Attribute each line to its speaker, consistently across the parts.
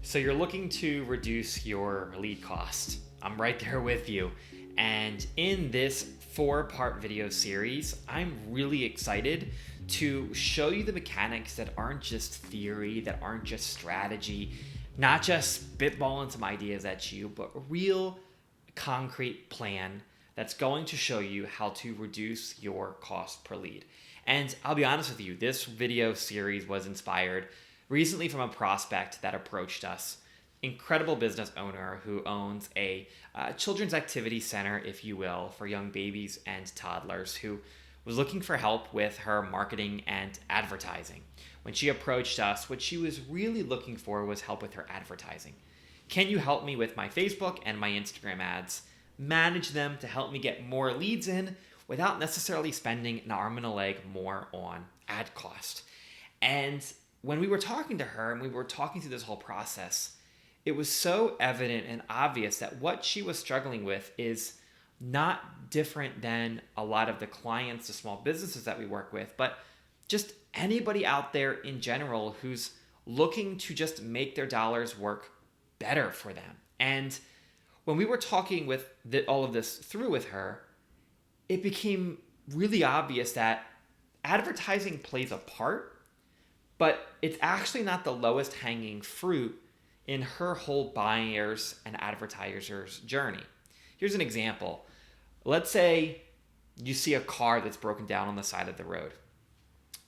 Speaker 1: So you're looking to reduce your lead cost. I'm right there with you. And in this 4-part video series, I'm really excited to show you the mechanics that aren't just theory, that aren't just strategy, not just spitballing some ideas at you, but a real concrete plan that's going to show you how to reduce your cost per lead. And I'll be honest with you, this video series was inspired recently from a prospect that approached us. Incredible business owner who owns a children's activity center, if you will, for young babies and toddlers, who was looking for help with her marketing and advertising. When she approached us, what she was really looking for was help with her advertising. Can you help me with my Facebook and my Instagram ads? Manage them to help me get more leads in without necessarily spending an arm and a leg more on ad cost. And when we were talking to her and we were talking through this whole process, it was so evident and obvious that what she was struggling with is not different than a lot of the clients, the small businesses that we work with, but just anybody out there in general who's looking to just make their dollars work better for them. And when we were talking with all of this through with her, it became really obvious that advertising plays a part, but it's actually not the lowest hanging fruit in her whole buyers and advertisers journey. Here's an example. Let's say you see a car that's broken down on the side of the road.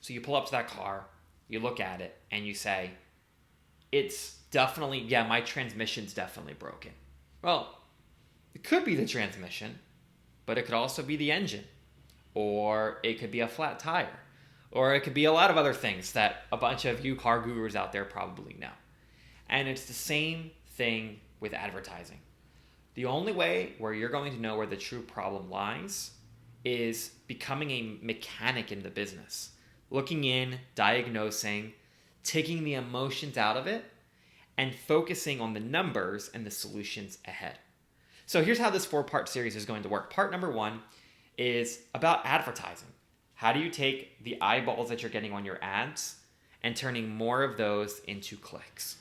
Speaker 1: So you pull up to that car, you look at it, and you say, it's definitely, yeah, my transmission's definitely broken. Well, it could be the transmission, but it could also be the engine, or it could be a flat tire, or it could be a lot of other things that a bunch of you car gurus out there probably know. And it's the same thing with advertising. The only way where you're going to know where the true problem lies is becoming a mechanic in the business, looking in, diagnosing, taking the emotions out of it, and focusing on the numbers and the solutions ahead. So here's how this 4-part series is going to work. Part number 1 is about advertising. How do you take the eyeballs that you're getting on your ads and turning more of those into clicks?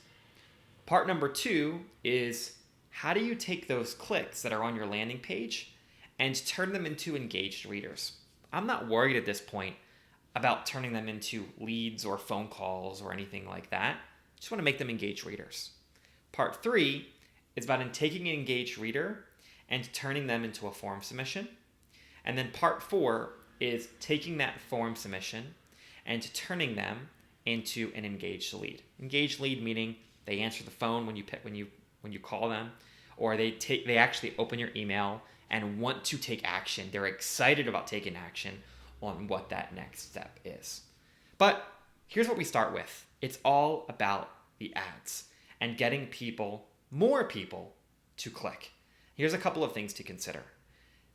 Speaker 1: Part number 2 is how do you take those clicks that are on your landing page and turn them into engaged readers? I'm not worried at this point about turning them into leads or phone calls or anything like that. I just want to make them engaged readers. Part 3 is about taking an engaged reader and turning them into a form submission. And then part 4 is taking that form submission and turning them into an engaged lead. Engaged lead meaning they answer the phone when you call them, or they actually open your email and want to take action. They're excited about taking action on what that next step is. But here's what we start with. It's all about the ads and getting more people to click. Here's a couple of things to consider.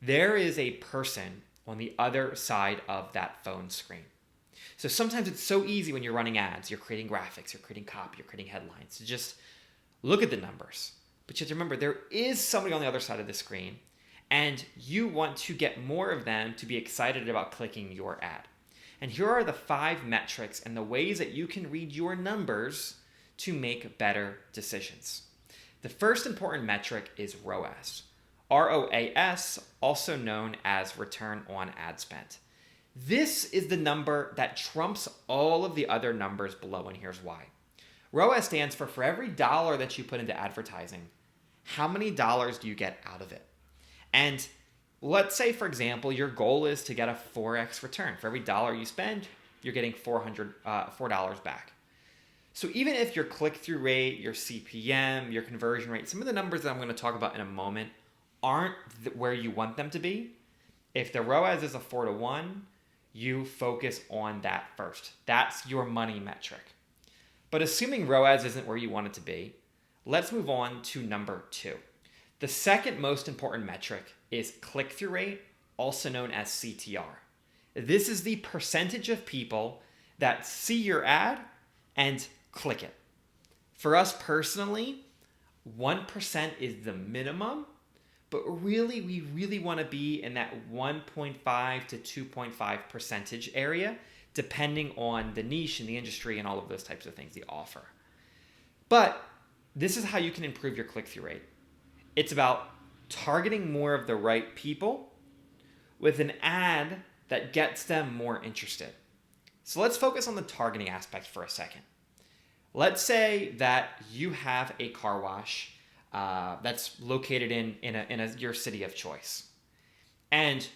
Speaker 1: There is a person on the other side of that phone screen. So sometimes it's so easy when you're running ads, you're creating graphics, you're creating copy, you're creating headlines, to just look at the numbers. But you have to remember there is somebody on the other side of the screen, and you want to get more of them to be excited about clicking your ad. And here are the 5 metrics and the ways that you can read your numbers to make better decisions. The first important metric is ROAS. ROAS, also known as return on ad spend. This is the number that trumps all of the other numbers below, and here's why. ROAS stands for every dollar that you put into advertising, how many dollars do you get out of it? And let's say, for example, your goal is to get a 4x return. For every dollar you spend, you're getting $4 back. So even if your click-through rate, your CPM, your conversion rate, some of the numbers that I'm going to talk about in a moment aren't where you want them to be, if the ROAS is a 4-to-1, you focus on that first. That's your money metric. But assuming ROAS isn't where you want it to be, let's move on to number 2. The second most important metric is click-through rate, also known as CTR. This is the percentage of people that see your ad and click it. For us personally, 1% is the minimum, but really, we really want to be in that 1.5 to 2.5 percentage area, depending on the niche and the industry and all of those types of things they offer. But this is how you can improve your click-through rate. It's about targeting more of the right people with an ad that gets them more interested. So let's focus on the targeting aspect for a second. Let's say that you have a car wash that's located in your city of choice. And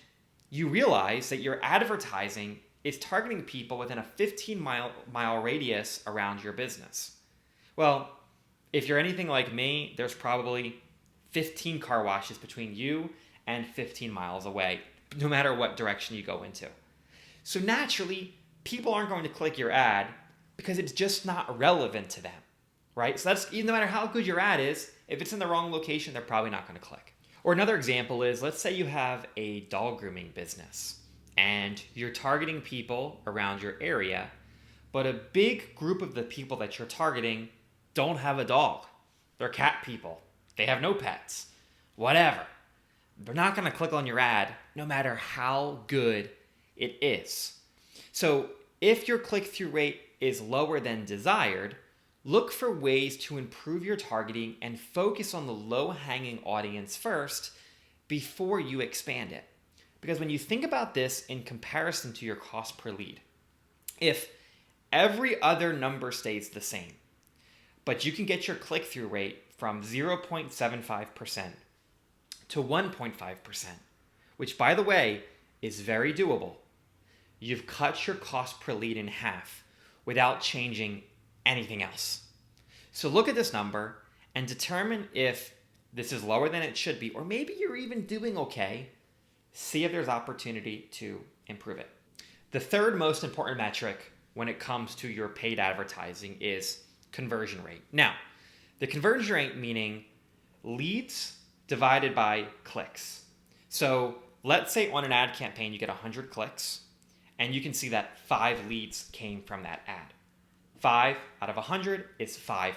Speaker 1: you realize that your advertising is targeting people within a 15-mile radius around your business. Well, if you're anything like me, there's probably 15 car washes between you and 15 miles away, no matter what direction you go into. So naturally, people aren't going to click your ad because it's just not relevant to them, right? So that's, no matter how good your ad is, if it's in the wrong location, they're probably not going to click. Or another example is, let's say you have a dog grooming business and you're targeting people around your area, but a big group of the people that you're targeting don't have a dog. They're cat people. They have no pets. Whatever. They're not going to click on your ad no matter how good it is. So if your click-through rate is lower than desired, look for ways to improve your targeting and focus on the low-hanging audience first before you expand it. Because when you think about this in comparison to your cost per lead, if every other number stays the same, but you can get your click-through rate from 0.75% to 1.5%, which, by the way, is very doable, you've cut your cost per lead in half without changing anything else. So look at this number and determine if this is lower than it should be, or maybe you're even doing okay. See if there's opportunity to improve it. The third most important metric when it comes to your paid advertising is conversion rate. Now, the conversion rate meaning leads divided by clicks. So let's say on an ad campaign you get 100 clicks, and you can see that 5 leads came from that ad. 5 out of 100 is 5%.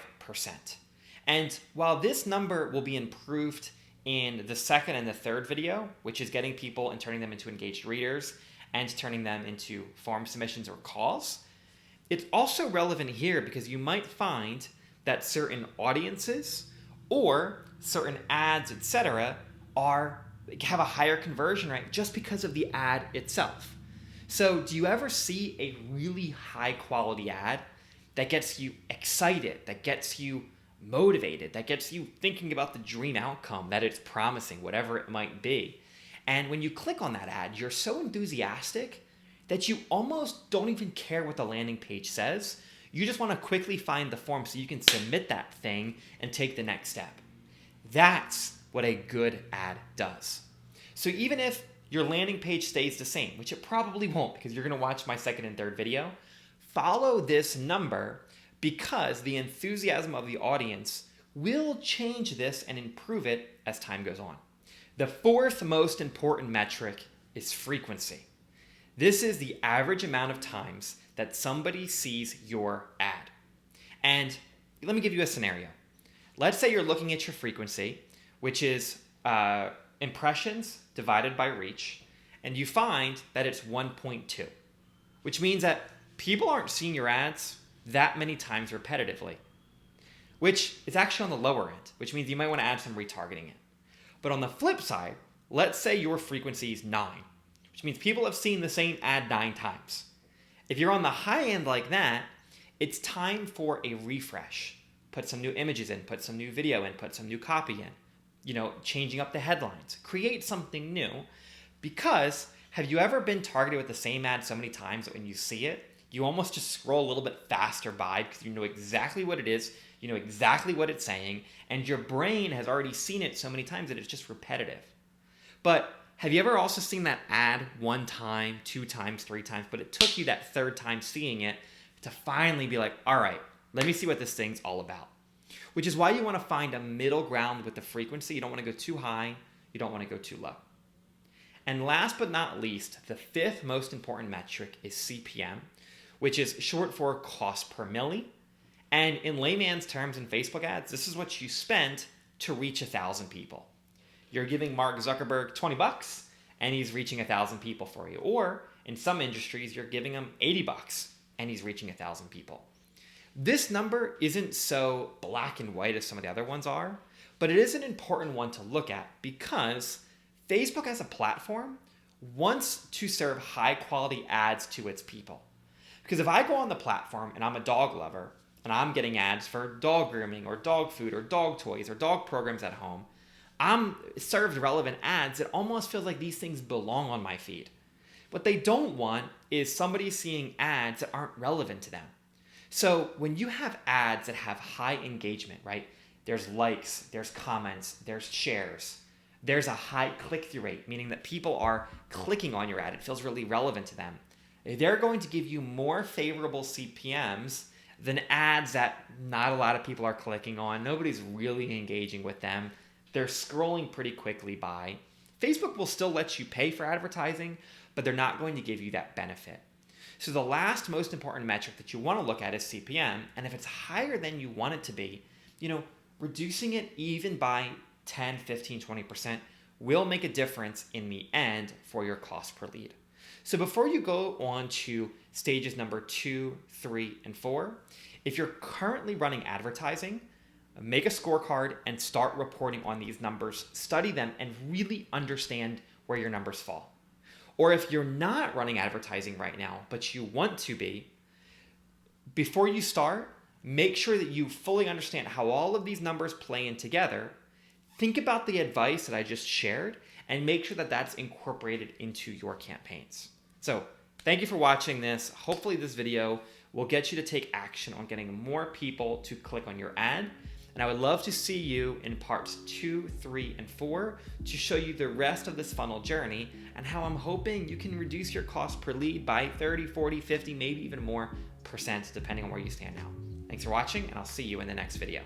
Speaker 1: And while this number will be improved in the second and the third video, which is getting people and turning them into engaged readers and turning them into form submissions or calls, it's also relevant here because you might find that certain audiences or certain ads, etc., have a higher conversion rate just because of the ad itself. So do you ever see a really high quality ad that gets you excited, that gets you motivated, that gets you thinking about the dream outcome that it's promising, whatever it might be? And when you click on that ad, you're so enthusiastic that you almost don't even care what the landing page says. You just want to quickly find the form so you can submit that thing and take the next step. That's what a good ad does. So even if your landing page stays the same, which it probably won't because you're going to watch my second and third video, follow this number because the enthusiasm of the audience will change this and improve it as time goes on. The fourth most important metric is frequency. This is the average amount of times that somebody sees your ad. And let me give you a scenario. Let's say you're looking at your frequency, which is impressions divided by reach, and you find that it's 1.2, which means that people aren't seeing your ads that many times repetitively, which is actually on the lower end, which means you might want to add some retargeting in. But on the flip side, let's say your frequency is 9, which means people have seen the same ad 9 times. If you're on the high end like that, it's time for a refresh. Put some new images in, put some new video in, put some new copy in, changing up the headlines. Create something new, because have you ever been targeted with the same ad so many times that when you see it, you almost just scroll a little bit faster by because you know exactly what it is, you know exactly what it's saying, and your brain has already seen it so many times that it's just repetitive. But have you ever also seen that ad 1 time, 2 times, 3 times, but it took you that 3rd time seeing it to finally be like, all right, let me see what this thing's all about. Which is why you want to find a middle ground with the frequency. You don't want to go too high. You don't want to go too low. And last but not least, the 5th most important metric is CPM, which is short for cost per milli. And in layman's terms in Facebook ads, this is what you spend to reach 1,000 people. You're giving Mark Zuckerberg $20 and he's reaching 1,000 people for you. Or in some industries, you're giving him $80 and he's reaching 1,000 people. This number isn't so black and white as some of the other ones are, but it is an important one to look at because Facebook as a platform wants to serve high quality ads to its people. Because if I go on the platform and I'm a dog lover and I'm getting ads for dog grooming or dog food or dog toys or dog programs at home, I'm served relevant ads. It almost feels like these things belong on my feed. What they don't want is somebody seeing ads that aren't relevant to them. So when you have ads that have high engagement, right? There's likes, there's comments, there's shares. There's a high click-through rate, meaning that people are clicking on your ad. It feels really relevant to them. They're going to give you more favorable CPMs than ads that not a lot of people are clicking on. Nobody's really engaging with them. They're scrolling pretty quickly by. Facebook will still let you pay for advertising, but they're not going to give you that benefit. So the last most important metric that you want to look at is CPM. And if it's higher than you want it to be, reducing it even by 10, 15, 20% will make a difference in the end for your cost per lead. So before you go on to stages number 2, 3, and 4, if you're currently running advertising, make a scorecard and start reporting on these numbers, study them, and really understand where your numbers fall. Or if you're not running advertising right now, but you want to be, before you start, make sure that you fully understand how all of these numbers play in together. Think about the advice that I just shared and make sure that that's incorporated into your campaigns. So thank you for watching this. Hopefully this video will get you to take action on getting more people to click on your ad. And I would love to see you in parts 2, 3, and 4 to show you the rest of this funnel journey and how I'm hoping you can reduce your cost per lead by 30, 40, 50, maybe even more percent, depending on where you stand now. Thanks for watching, and I'll see you in the next video.